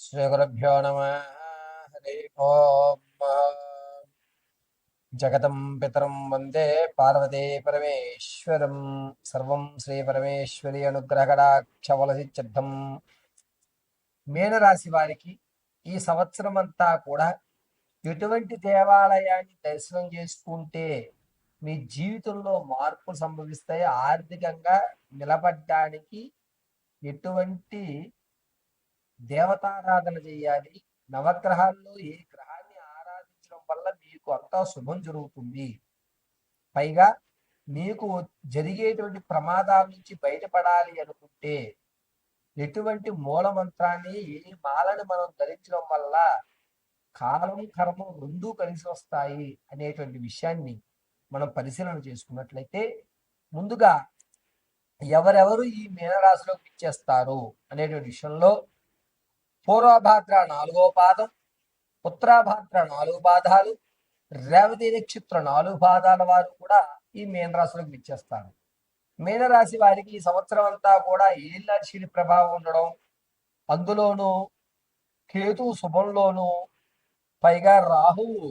శ్రీగురుభ్యో నమ. హరి ఓం. జగతం పితరం వందే పార్వతీ పరమేశ్వరం. సర్వం శ్రీ పరమేశ్వరి అనుగ్రహడాక్షవలసిద్ధం. మీనరాశి వారికి ఈ సంవత్సరం అంతా కూడా ఎటువంటి దేవాలయాన్ని దర్శనం చేసుకుంటే మీ జీవితంలో మార్పులు సంభవిస్తాయి, ఆర్థికంగా నిలబడ్డానికి ఎటువంటి దేవతారాధన చేయాలి, నవగ్రహాల్లో ఏ గ్రహాన్ని ఆరాధించడం వల్ల మీకు అంతా శుభం జరుగుతుంది, పైగా మీకు జరిగేటువంటి ప్రమాదాల నుంచి బయటపడాలి అనుకుంటే ఎటువంటి మూలమంత్రాన్ని, ఏ మాలని మనం ధరించడం వల్ల కాలం కర్మం రెండూ కలిసి వస్తాయి అనేటువంటి విషయాన్ని మనం పరిశీలన చేసుకున్నట్లయితే, ముందుగా ఎవరెవరు ఈ మీనరాశిలోకి ఇచ్చేస్తారు అనేటువంటి విషయంలో పూర్వభాద్ర 4వ పాదం, ఉత్తరాభాద్ర 4 పాదాలు, రేవతి నక్షత్ర 4 పాదాల వారు కూడా ఈ మీనరాశిలోకి ఇచ్చేస్తారు. మీనరాశి వారికి ఈ సంవత్సరం అంతా కూడా ఏళ్ళ శని ప్రభావం ఉండడం, అందులోనూ కేతు శుభంలోనూ, పైగా రాహువు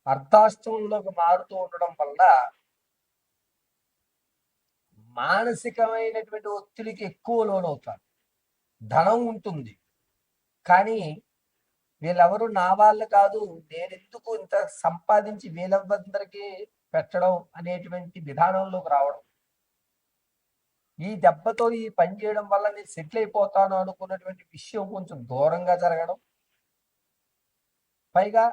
అర్ధాష్టమంలోకి మారుతూ ఉండడం వల్ల మానసికమైనటువంటి ఒత్తిడికి ఎక్కువ లోనవుతారు. ధనం ఉంటుంది, కానీ వీళ్ళెవరు నా వాళ్ళు కాదు, నేను ఎందుకు ఇంత సంపాదించి వీళ్ళందరికీ పెట్టడం అనేటువంటి విధానంలోకి రావడం, ఈ దెబ్బతో ఈ పని చేయడం వల్ల నేను సెటిల్ అయిపోతాను అనుకున్నటువంటి విషయం కొంచెం దూరంగా జరగడం, పైగా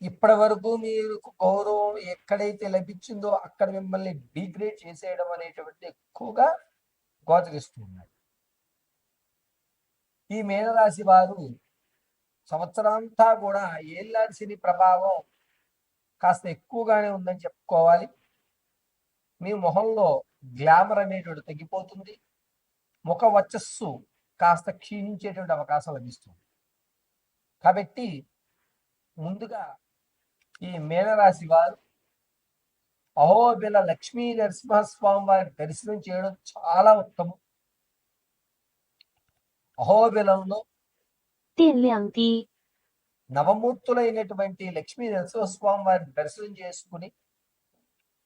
ఇప్పటి వరకు మీకు గౌరవం ఎక్కడైతే లభించిందో అక్కడ మిమ్మల్ని డిగ్రేడ్ చేసేయడం అనేటువంటి ఎక్కువగా గోచరిస్తున్నాయి. ఈ మీనరాశి వారు సంవత్సరాంతా కూడా ఏళ్ళ శని ప్రభావం కాస్త ఎక్కువగానే ఉందని చెప్పుకోవాలి. మీ మొహంలో గ్లామర్ అనేటువంటి తగ్గిపోతుంది, ముఖ వర్చస్సు కాస్త క్షీణించేటువంటి అవకాశం లభిస్తుంది. కాబట్టి ముందుగా ఈ మీనరాశి వారు అహోబిల లక్ష్మీ నరసింహస్వామి వారి దర్శనం చేయడం చాలా ఉత్తమం. అహోబిలంలో నవమూర్తులైనటువంటి లక్ష్మీ నరసింహస్వామి వారిని దర్శనం చేసుకుని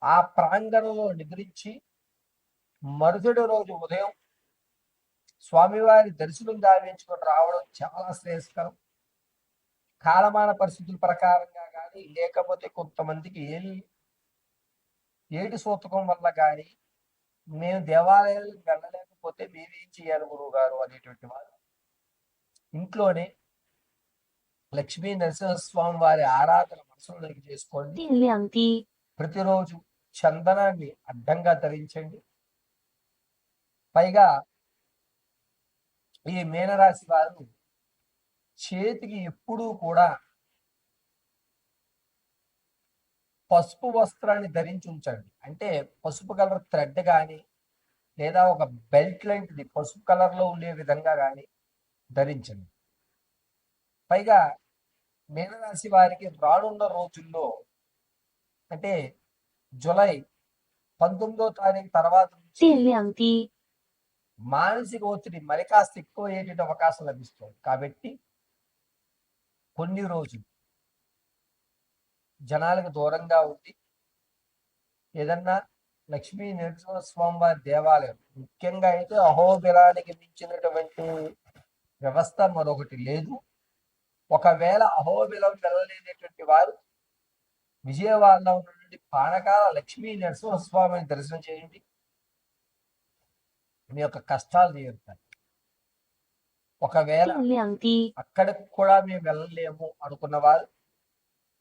ఆ ప్రాంగణంలో నిద్రించి మరుసటి రోజు ఉదయం స్వామివారి దర్శనం గావించుకొని రావడం చాలా శ్రేయస్కరం. కాలమాన పరిస్థితుల ప్రకారంగా కానీ, లేకపోతే కొంతమందికి ఏటి సూతకం వల్ల కానీ మేము దేవాలయాలకు వెళ్ళలేకపోతే మేమేం చేయాలి గురువు గారు అనేటువంటి వారు ఇంట్లోనే లక్ష్మీ నరసింహస్వామి వారి ఆరాధన మనసులోకి చేసుకోండి. ప్రతిరోజు చందనాన్ని అడ్డంగా ధరించండి. పైగా ఈ మీనరాశి వారు చేతికి ఎప్పుడూ కూడా పసుపు వస్త్రాన్ని ధరించి ఉంచండి. అంటే పసుపు కలర్ థ్రెడ్ కానీ, లేదా ఒక బెల్ట్ లాంటిది పసుపు కలర్లో ఉండే విధంగా కానీ ధరించండి. పైగా మీనరాశి వారికి రానున్న రోజుల్లో, అంటే జూలై 19వ తారీఖు తర్వాత నుంచి మానసిక ఒత్తిడి మరి కాస్త ఎక్కువ అయ్యేటువంటి అవకాశం లభిస్తుంది. కాబట్టి కొన్ని రోజులు జనాలకు దూరంగా ఉండి ఏదన్నా లక్ష్మీ నరసింహస్వామి వారి దేవాలయం, ముఖ్యంగా అయితే అహోబిలానికి మించినటువంటి వ్యవస్థ మరొకటి లేదు. ఒకవేళ అహోబిలం వెళ్ళలేనటువంటి వారు విజయవాడలో ఉన్నటువంటి పానకాల లక్ష్మీ నరసింహస్వామిని దర్శనం చేయండి, మీ యొక్క కష్టాలు తీరుతాయి. ఒకవేళ అక్కడికి కూడా మేము వెళ్ళలేము అనుకున్న వారు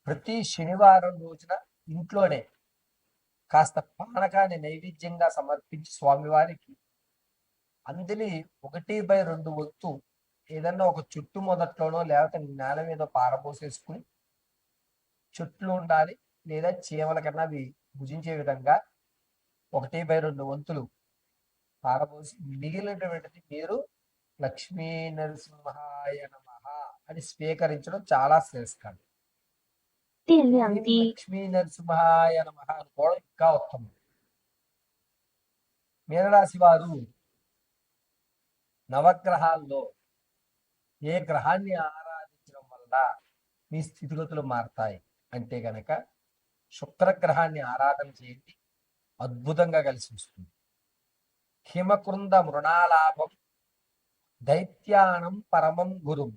ప్రతి శనివారం రోజున ఇంట్లోనే కాస్త పానకాన్ని నైవేద్యంగా సమర్పించి స్వామివారికి అందుని 1/2 వంతు ఏదన్నా ఒక చుట్టు మొదట్లోనో లేకపోతే నేల మీద పారబోసేసుకుని, చుట్లు ఉండాలి లేదా చీమల కన్నా అవి భుజించే విధంగా 1/2 వంతులు పారబోసి మిగిలినటువంటిది మీరు లక్ష్మీ నరసింహాయ నమః అని స్వీకరించడం చాలా శ్రేష్టం. లక్ష్మీ నరసింహాయ నమః అనుకోవడం ఇంకా ఉత్తమం. మీనరాశి వారు నవగ్రహాల్లో ఏ గ్రహాన్ని ఆరాధించడం వల్ల మీ స్థితిగతులు మారుతాయి అంటే గనక శుక్రగ్రహాన్ని ఆరాధన చేయండి, అద్భుతంగా కలిసి వస్తుంది. హిమకృంద మృణాలాభం దైత్యానం పరమం గురుం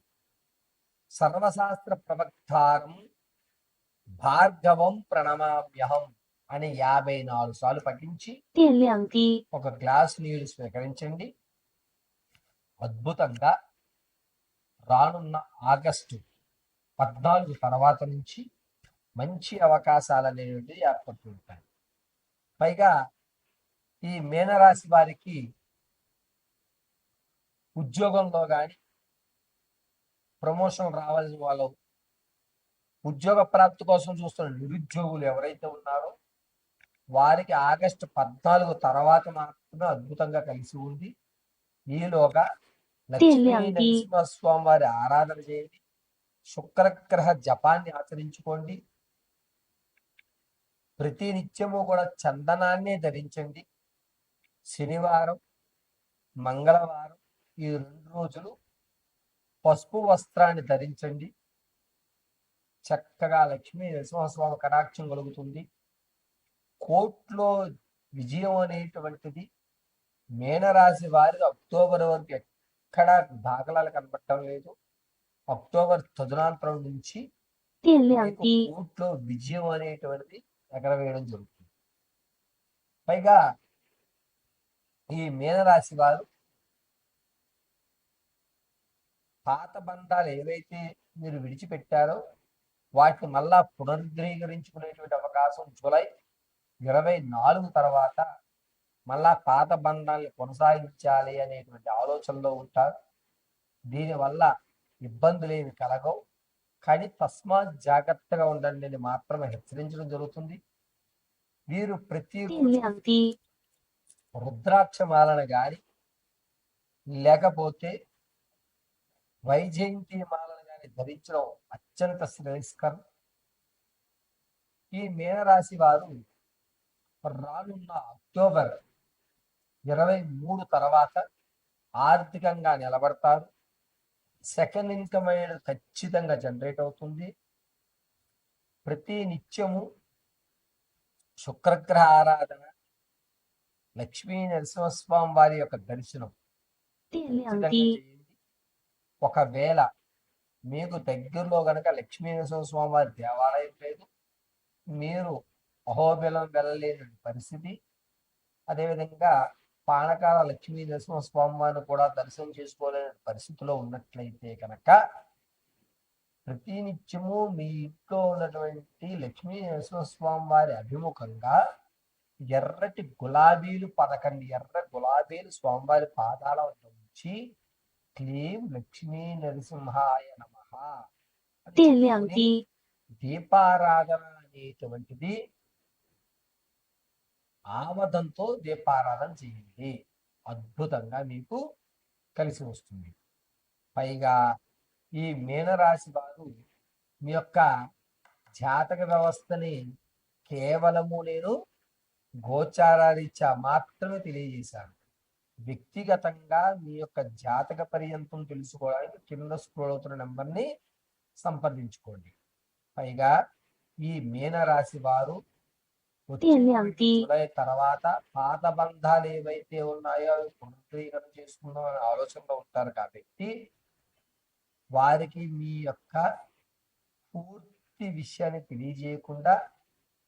సర్వశాస్త్ర ప్రవక్తారం భార్గవం ప్రణమామ్యహం అని 54 సార్లు పఠించి ఒక గ్లాసు నీళ్లు స్వీకరించండి. అద్భుతంగా రానున్న ఆగస్టు 14 తర్వాత నుంచి మంచి అవకాశాలు అనేవి ఏర్పడుతుంటాయి. పైగా ఈ మీనరాశి వారికి ఉద్యోగంలో కానీ ప్రమోషన్ రావాల్సిన వాళ్ళు, ఉద్యోగ ప్రాప్తి కోసం చూస్తున్న నిరుద్యోగులు ఎవరైతే ఉన్నారో వారికి ఆగస్టు 14 తర్వాత మాత్రమే అద్భుతంగా కలిసి ఉంది. ఈలోగా లక్ష్మీ నరసింహస్వామి వారి ఆరాధన చేయండి, శుక్రగ్రహ జపాన్ని ఆచరించుకోండి, ప్రతి నిత్యము కూడా చందనాన్ని ధరించండి. శనివారం, మంగళవారం ఈ 2 రోజులు పసుపు వస్త్రాన్ని ధరించండి. చక్కగా లక్ష్మీ నరసింహస్వామి కటాక్షం కలుగుతుంది. కోర్టులో విజయం అనేటువంటిది మీనరాశి వారికి అక్టోబర్ వరకు ఎక్కడా దాఖలాలు కనపడటం లేదు. అక్టోబర్ తదునంతరం నుంచి కోర్టులో విజయం అనేటువంటిది ఎగరవేయడం జరుగుతుంది. పైగా ఈ మీనరాశి వారు పాత బంధాలు ఏవైతే మీరు విడిచిపెట్టారో వాటిని మళ్ళా పునరుద్ధరించుకునేటువంటి అవకాశం జూలై 24 తర్వాత మళ్ళా పాత బంధాలను కొనసాగించాలి అనేటువంటి ఆలోచనలో ఉంటారు. దీనివల్ల ఇబ్బందులు ఏమి కలగవు, కానీ తస్మాత్ జాగ్రత్తగా ఉండండి అని మాత్రమే హెచ్చరించడం జరుగుతుంది. వీరు ప్రతి రుద్రాక్ష మాలను గాని లేకపోతే వైజయంతి మాలను గాని ధరించడం అత్యంత శ్రేయస్కరం. ఈ మీనరాశి వారు రానున్న అక్టోబర్ 23 తర్వాత ఆర్థికంగా నిలబడతారు. సెకండ్ ఇన్కమ్ అనేది ఖచ్చితంగా జనరేట్ అవుతుంది. ప్రతి నిత్యము శుక్రగ్రహ ఆరాధన, లక్ష్మీ నరసింహస్వామి వారి యొక్క దర్శనం చేయండి. ఒకవేళ మీకు దగ్గరలో గనక లక్ష్మీ నరసింహస్వామి వారి దేవాలయం లేదు, మీరు అహోబిలం వెళ్ళలేని పరిస్థితి, అదేవిధంగా పానకాల లక్ష్మీ నరసింహస్వామి వారిని కూడా దర్శనం చేసుకోలేని పరిస్థితిలో ఉన్నట్లయితే కనుక ప్రతి నిత్యము మీ ఇంట్లో ఉన్నటువంటి లక్ష్మీ నరసింహస్వామి వారి అభిముఖంగా ఎర్రటి గులాబీలు 11 ఎర్ర గులాబీలు స్వామివారి పాదాల వద్ద ఉంచి క్లీం లక్ష్మీ నరసింహాయ నమః దీపారాధన అనేటువంటిది ఆమదంతో దీపారాధన చేయండి. అద్భుతంగా మీకు కలిసి వస్తుంది. పైగా ఈ మీనరాశి వారు మీ యొక్క జాతక వ్యవస్థని కేవలము నేను గోచారారీత్యా మాత్రమే తెలియజేశాను. వ్యక్తిగతంగా మీ యొక్క జాతక పర్యంతం తెలుసుకోవడానికి కింద స్క్రోల్ అవుతున్న నెంబర్ని సంప్రదించుకోండి. పైగా ఈ మీనరాశి వారు జూలై తర్వాత పాత బంధాలు ఏవైతే ఉన్నాయో అవి పునరుద్ధరణ చేసుకుందాం అనే ఆలోచనలో ఉంటారు కాబట్టి వారికి మీ యొక్క పూర్తి విషయాన్ని తెలియజేయకుండా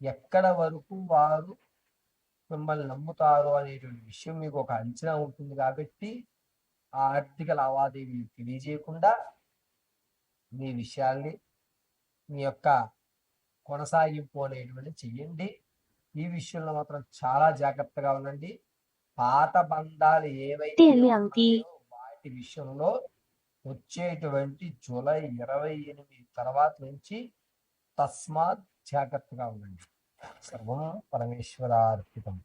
ఎక్కడ వరకు వారు మిమ్మల్ని నమ్ముతారు అనేటువంటి విషయం మీకు ఒక అంచనా ఉంటుంది కాబట్టి ఆ ఆర్థిక లావాదేవీలు తెలియజేయకుండా మీ విషయాల్ని మీ యొక్క కొనసాగింపు అనేటువంటి చెయ్యండి. ఈ విషయంలో మాత్రం చాలా జాగ్రత్తగా ఉండండి. పాత బంధాలు ఏవైతే వాటి విషయంలో వచ్చేటువంటి జూలై 28 తర్వాత నుంచి తస్మాత్ జాగ్రత్తగా ఉండండి. సర్వం పరమేశ్వరార్పితం.